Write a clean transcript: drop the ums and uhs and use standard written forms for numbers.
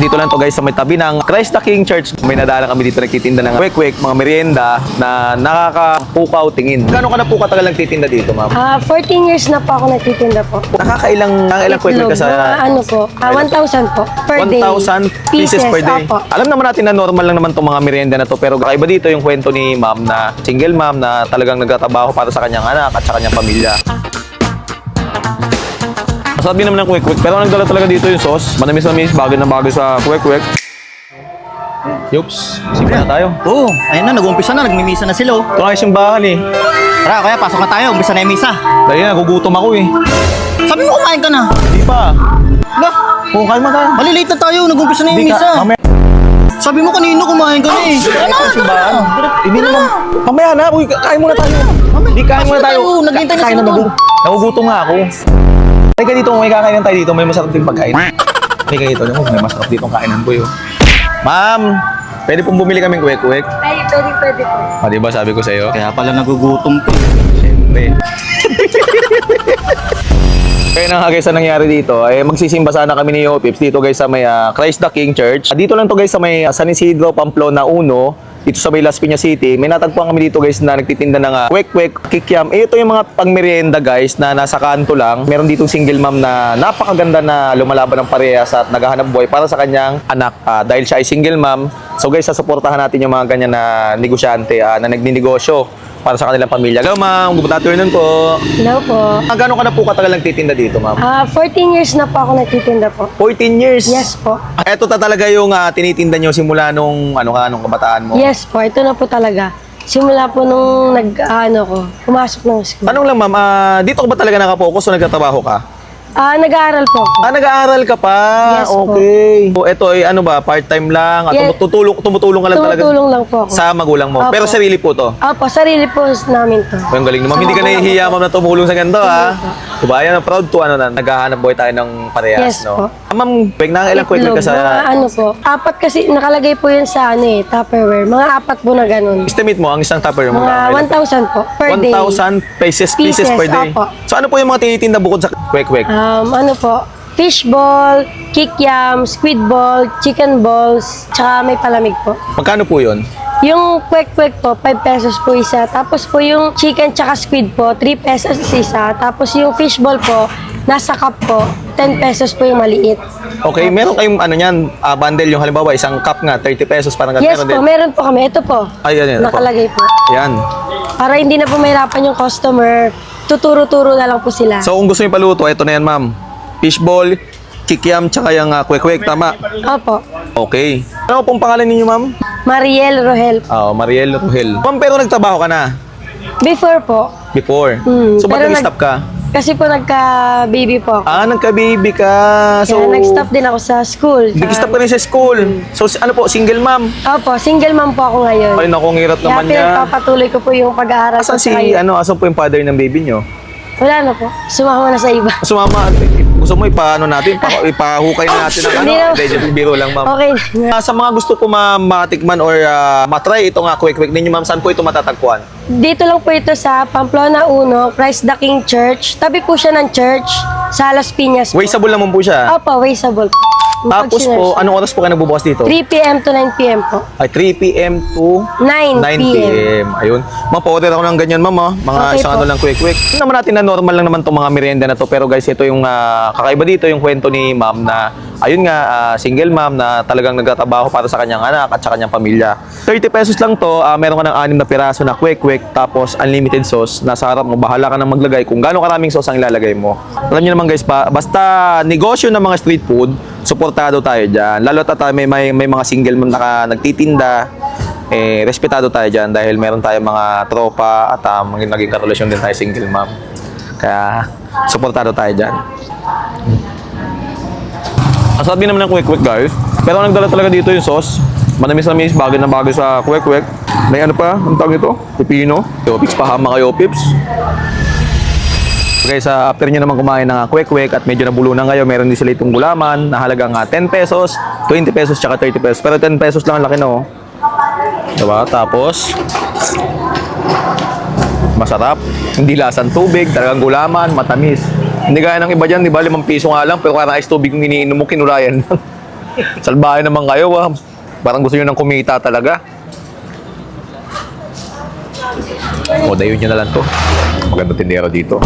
Dito lang to guys sa may tabi ng Christ the King Church. May nadala kami dito nagtitinda ng kwek-kwek, mga merienda na nakakapukaw tingin. Gano'n ka na po katagal nagtitinda dito, ma'am? 14 years na po ako nagtitinda po. Nakakailang kwek-kwek ka sa... Ano po? 1,000 po per day. 1,000 pieces per day. Opo. Alam naman natin na normal lang naman itong mga merienda na to, pero kakaiba dito yung kwento ni ma'am na single ma'am na talagang nagtatrabaho para sa kanyang anak at sa kanyang pamilya. Masarap din naman ng kwek-kwek, pero nagdala talaga dito yung sauce. Manamis-namis, bagay na bagay sa kwek-kwek. Yups, simpa na tayo. Oo, ayun na, nag-umpisa na, nagmimisa na sila. Ito na yung simbahan eh. Tara, kaya pasok na tayo, umpisa na yung misa. Dahil nagugutom ako eh. Sabi mo kumain ka na. Di pa. Lah, Kung kain mo tayo. malilate na tayo, nag-umpisa na yung Di misa. ka, mamaya. Sabi mo kanino kumain ka na eh. Tara na, Simbahan. Hindi Tara naman. Mamaya na, uy, kain muna tayo. Di kain muna tayo. Naghihintay na Kain sila. Nagugutom nga ako. Ay ka dito, may kakainin tayo dito, may masarap din pagkain. Ay ka dito, may masarap dito ang kainan ko yun. Ma'am, pwede pong bumili kaming kwek-kwek. Ay, pwede po. Diba sabi ko sa'yo? Kaya pala nagugutom ka. Siyempre. Kaya na nga guys, ang nangyari dito, ay magsisimba sana kami ni Yopips dito guys sa may Christ the King Church. Dito lang to guys sa may San Isidro, Pamplona 1. Dito sa may Las Piñas City, may natagpuan kami dito guys na nagtitinda ng kwek-kwek, kikiam. Ito yung mga pangmerienda guys na nasa kanto lang. Meron ditong single mom na napakaganda na lumalaban ng parehas at naghahanap buhay para sa kanyang anak. Dahil siya ay single mom, so guys, sasuportahan natin yung mga ganyan na negosyante na nagninegosyo para sa kanilang pamilya. Hello ma'am, good afternoon po. Hello po. Gano'n ka na po katagal nagtitinda dito ma'am? 14 years na po ako nagtitinda po. 14 years? Yes po. Ito talaga yung tinitinda nyo simula nung nung kabataan mo? Yes po, ito na po talaga. Simula po nung pumasok ng school. Tanong lang ma'am, dito ka ba talaga nakapokus o nagtatrabaho ka? Nag-aaral po ako. Nag-aaral ka pa? Yes po. Okay. So, ito ay part-time lang? Yes. Tumutulong ka lang talaga? Tumutulong lang po ako. Sa magulang mo? Opo. Pero sarili po to? Opo, sarili po namin to. Ang galing naman. Sa Hindi ka magulang nahihiya ko po. ma'am na tumulong sa ganito ha? Hindi Diba? Yan ang proud to na naghahanap buhay tayo ng parehas, Yes no? po. Ma'am, ilang kwek-kwek ka sa... po. 4 kasi nakalagay po yun sa Tupperware. Mga 4 po na ganun. Estimate mo, ang isang tupper mo? Mga 1,000 po per day. 1,000 pieces per day? Opo. So ano po yung mga tinitinda bukod sa kwek-kwek? Fishball, kikiam, squid ball, chicken balls, tsaka may palamig po. Magkano po yun? Yung kwek-kwek po, 5 pesos po isa. Tapos po yung chicken tsaka squid po, 3 pesos isa. Tapos yung fishball po, nasa cup po, 10 pesos po yung maliit. Okay, meron kayong bundle yung halimbawa, isang cup nga, 30 pesos, parang Yes meron po, din. meron po kami. Ito po, Ay, yan. nakalagay po. Yan. Para hindi na po mahirapan yung customer, tuturo-turo na lang po sila. So kung gusto niyo paluto, ito na yan ma'am. Fishball, kikiam, tsaka yung kwek-kwek, tama? Opo. Okay. Ano pong pangalan ninyo ma'am? Mariel Rohel. Mariel Rohel. Ma'am, pero nagtrabaho ka na? Before po. Before? So ba't pero nag-stop ka? Kasi po nagka-baby po ako. Nagka-baby ka. So, Kaya nag-stop din ako sa school. nag-stop ka rin sa school. So, ano po, single mom? Opo, single mom po ako ngayon. Ay, naku, ang hirap Kaya naman niya. pinagpapatuloy ko po yung pag-aaral ko Asan sa ngayon. asan po yung father ng baby nyo? Wala na po. Sumama na sa iba. Sumama, gusto mo ipahukay na natin ang Hindi na. Hindi, biro lang ma'am. Okay. Sa mga gusto po matikman or matry ito nga kwek-kwek ninyo ma'am, saan po ito matatagpuan? Dito lang po ito sa Pamplona 1, Christ the King Church. Tabi po siya ng church sa Las Piñas po. Wasteable naman po siya. Opo, wasteable. Tapos po, anong oras po kayo nagbubukas dito? 3 p.m. to 9 p.m. po. Ay, 3 p.m. to 9 9 p.m. p.m. Ayun. Pa-order ako ng ganyan, ma'am. Mga Okay isang po. lang quick. Tingnan naman natin na normal lang naman itong mga merienda na to. Pero guys, ito yung kakaiba dito, yung kwento ni ma'am na, ayun nga, single ma'am na talagang nagtatrabaho para sa kanyang anak at sa kanyang pamilya. 30 pesos lang to, meron ka ng 6 na piraso na quick, tapos unlimited sauce. Nasa harap mo, bahala ka nang maglagay kung gaano karaming sauce ang ilalagay mo. Alam niyo naman guys, basta negosyo ng mga street food, suportado tayo dyan. Lalo at may mga single mom na nagtitinda, respetado tayo dyan dahil meron tayong mga tropa at naging karelasyon din tayo single mom. Kaya, suportado tayo dyan. Masarap din naman ng kwek-kwek guys. Pero nagdala talaga dito yung sauce. Manamis-namis, bagay na bagay sa kwek-kwek. May ano pa, ang tawag ito? Pipino. Yopips, pahama kayo, Pips. Guys, after nyo naman kumain ng kwek-kwek at medyo nabulunan kayo, meron din sila itong gulaman na halagang 10 pesos, 20 pesos, tsaka 30 pesos. Pero 10 pesos lang ang laki no. Diba? Tapos, masarap. Hindi lasang tubig, talagang gulaman, matamis. Hindi gaya ng iba dyan, di ba? 5 piso nga lang, pero parang ice tubig yung iniinom mo, kinulayan lang. Salbahe naman kayo, ah. Parang gusto nyo ng kumita talaga. O, dayon nyo na lang to. Maganda tindero dito.